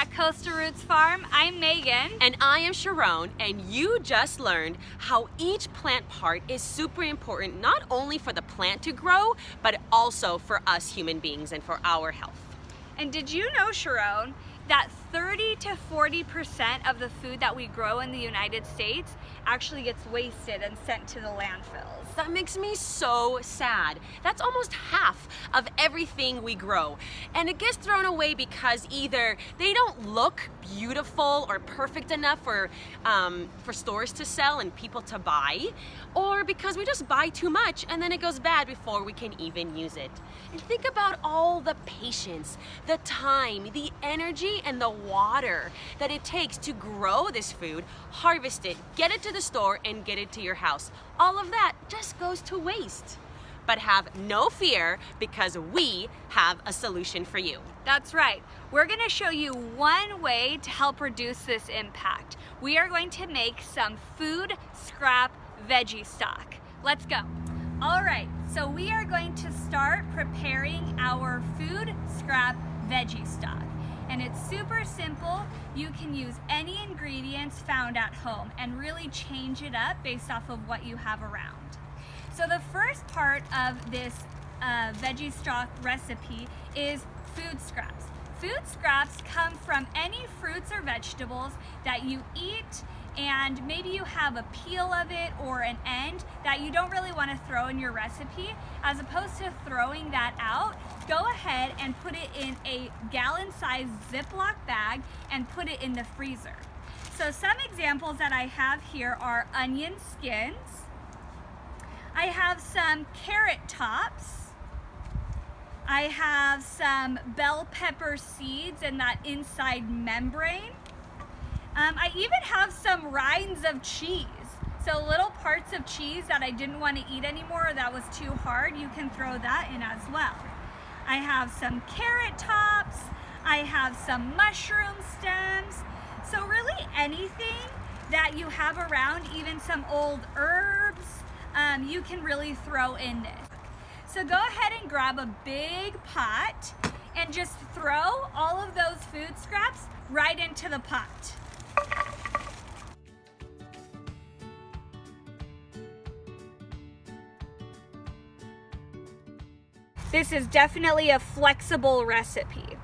at Coastal Roots Farm. I'm Megan. And I am Sharon, and you just learned how each plant part is super important, not only for the plant to grow, but also for us human beings and for our health. And did you know, Sharon, that 30 to 40% of the food that we grow in the United States actually gets wasted and sent to the landfills? That makes me so sad. That's almost half of everything we grow. And it gets thrown away because either they don't look beautiful or perfect enough for stores to sell and people to buy, or because we just buy too much and then it goes bad before we can even use it. And think about all the patience, the time, the energy, and the water that it takes to grow this food, harvest it, get it to the store, and get it to your house. All of that just goes to waste. But have no fear, because we have a solution for you. That's right. We're going to show you one way to help reduce this impact. We are going to make some food scrap veggie stock. Let's go. All right, so we are going to start preparing our food scrap veggie stock. And it's super simple. You can use any ingredients found at home and really change it up based off of what you have around. So the first part of this veggie stock recipe is food scraps. Food scraps come from any fruits or vegetables that you eat, and maybe you have a peel of it or an end that you don't really want to throw in your recipe. As opposed to throwing that out, go ahead and put it in a gallon-sized Ziploc bag and put it in the freezer. So some examples that I have here are onion skins. I have some carrot tops. I have some bell pepper seeds and that inside membrane. I even have some rinds of cheese. So little parts of cheese that I didn't want to eat anymore or that was too hard, you can throw that in as well. I have some carrot tops. I have some mushroom stems. So really anything that you have around, even some old herbs, you can really throw in this. So go ahead and grab a big pot and just throw all of those food scraps right into the pot. This is definitely a flexible recipe.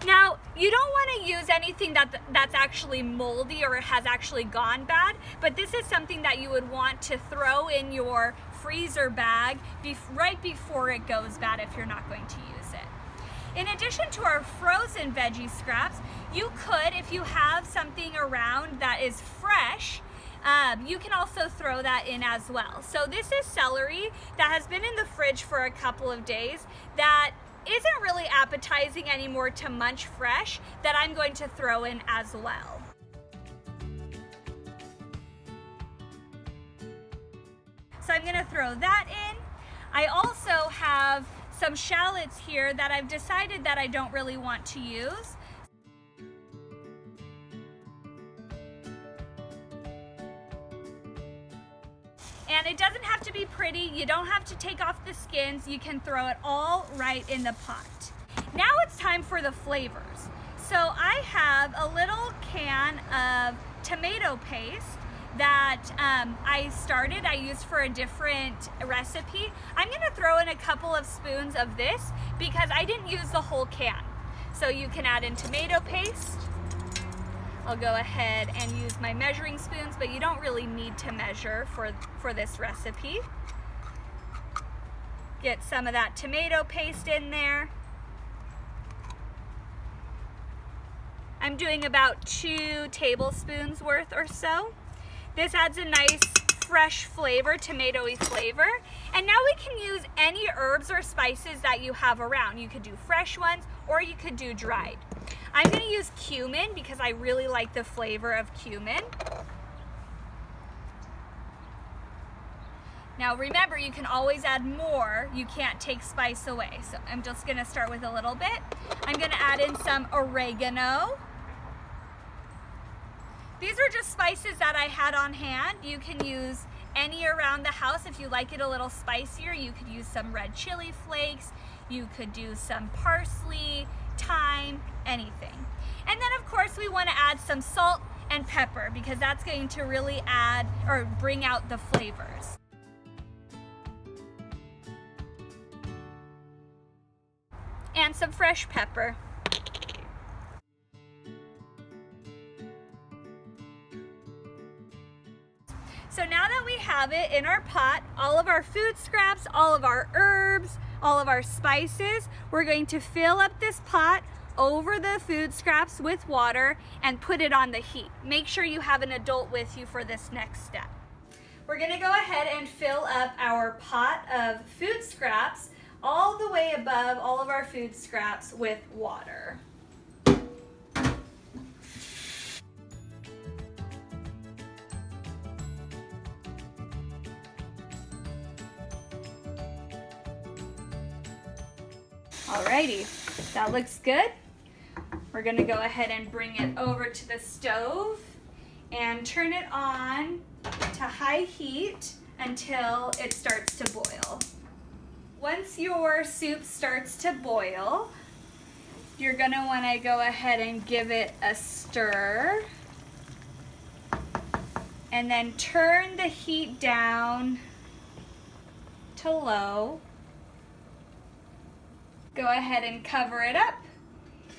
Now, you don't want to use anything that's actually moldy or has actually gone bad, but this is something that you would want to throw in your freezer bag right before it goes bad if you're not going to use it. In addition to our frozen veggie scraps, you could, if you have something around that is fresh, you can also throw that in as well. So this is celery that has been in the fridge for a couple of days that isn't really appetizing anymore to munch fresh, that I'm going to throw in as well. So I'm going to throw that in. I also have some shallots here that I've decided that I don't really want to use. And it doesn't have to be pretty. You don't have to take off the skins. You can throw it all right in the pot. Now it's time for the flavors. So I have a little can of tomato paste that I used for a different recipe. I'm gonna throw in a couple of spoons of this because I didn't use the whole can. So you can add in tomato paste. I'll go ahead and use my measuring spoons, but you don't really need to measure for this recipe. Get some of that tomato paste in there. I'm doing about 2 tablespoons worth or so. This adds a nice fresh flavor, tomatoey flavor. And now we can use any herbs or spices that you have around. You could do fresh ones or you could do dried. I'm going to use cumin because I really like the flavor of cumin. Now remember, you can always add more. You can't take spice away. So I'm just going to start with a little bit. I'm going to add in some oregano. These are just spices that I had on hand. You can use any around the house. If you like it a little spicier, you could use some red chili flakes. You could do some parsley, thyme, anything. And then of course we want to add some salt and pepper because that's going to really add or bring out the flavors. And some fresh pepper. So now that we have it in our pot, all of our food scraps, all of our herbs, all of our spices, we're going to fill up this pot over the food scraps with water and put it on the heat. Make sure you have an adult with you for this next step. We're gonna go ahead and fill up our pot of food scraps all the way above all of our food scraps with water. Alrighty, that looks good. We're gonna go ahead and bring it over to the stove and turn it on to high heat until it starts to boil. Once your soup starts to boil, you're gonna wanna go ahead and give it a stir and then turn the heat down to low. Go ahead and cover it up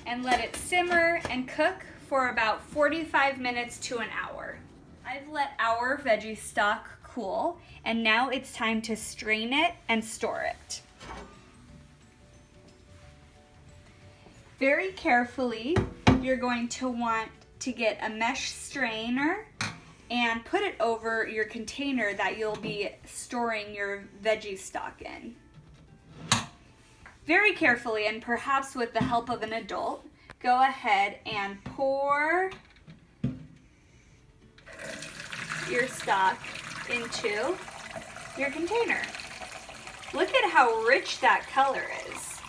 and let it simmer and cook for about 45 minutes to an hour. I've let our veggie stock cool and now it's time to strain it and store it. Very carefully, you're going to want to get a mesh strainer and put it over your container that you'll be storing your veggie stock in. Very carefully, and perhaps with the help of an adult, go ahead and pour your stock into your container. Look at how rich that color is.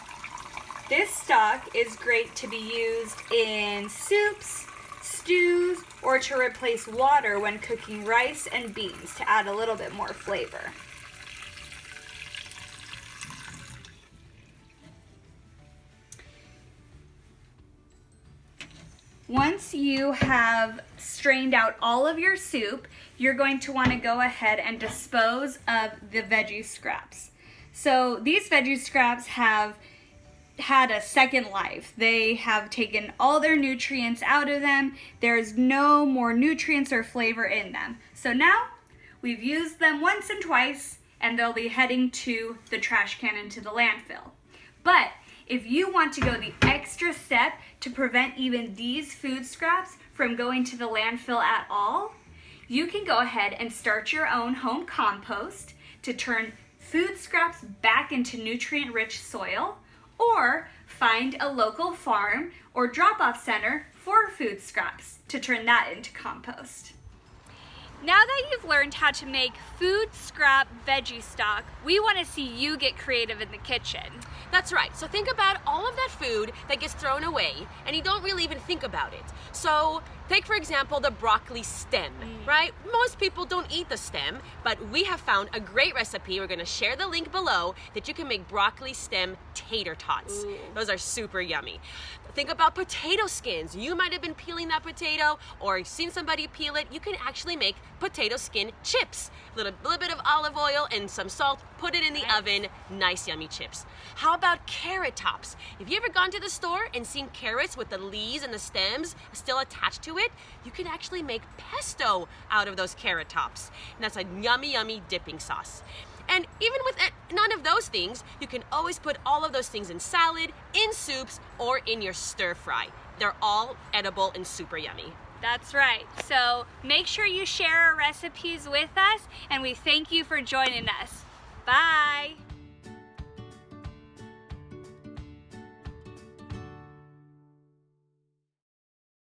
This stock is great to be used in soups, stews, or to replace water when cooking rice and beans to add a little bit more flavor. Once you have strained out all of your soup, you're going to want to go ahead and dispose of the veggie scraps. So these veggie scraps have had a second life. They have taken all their nutrients out of them. There's no more nutrients or flavor in them. So now we've used them once and twice and they'll be heading to the trash can and to the landfill. But if you want to go the extra step to prevent even these food scraps from going to the landfill at all, you can go ahead and start your own home compost to turn food scraps back into nutrient-rich soil, or find a local farm or drop-off center for food scraps to turn that into compost. Now that you've learned how to make food scrap veggie stock, we want to see you get creative in the kitchen. That's right. So think about all of that food that gets thrown away and you don't really even think about it. So take, for example, the broccoli stem, right? Most people don't eat the stem, but we have found a great recipe. We're going to share the link below that you can make broccoli stem tater tots. Those are super yummy. Think about potato skins. You might have been peeling that potato or seen somebody peel it. You can actually make potato skin chips. A little bit of olive oil and some salt. Put it in the oven. Nice, yummy chips. How about carrot tops? Have you ever gone to the store and seen carrots with the leaves and the stems still attached to it? You can actually make pesto out of those carrot tops. And that's a yummy, yummy dipping sauce. And even with none of those things, you can always put all of those things in salad, in soups, or in your stir fry. They're all edible and super yummy. That's right. So make sure you share our recipes with us, and we thank you for joining us. Bye.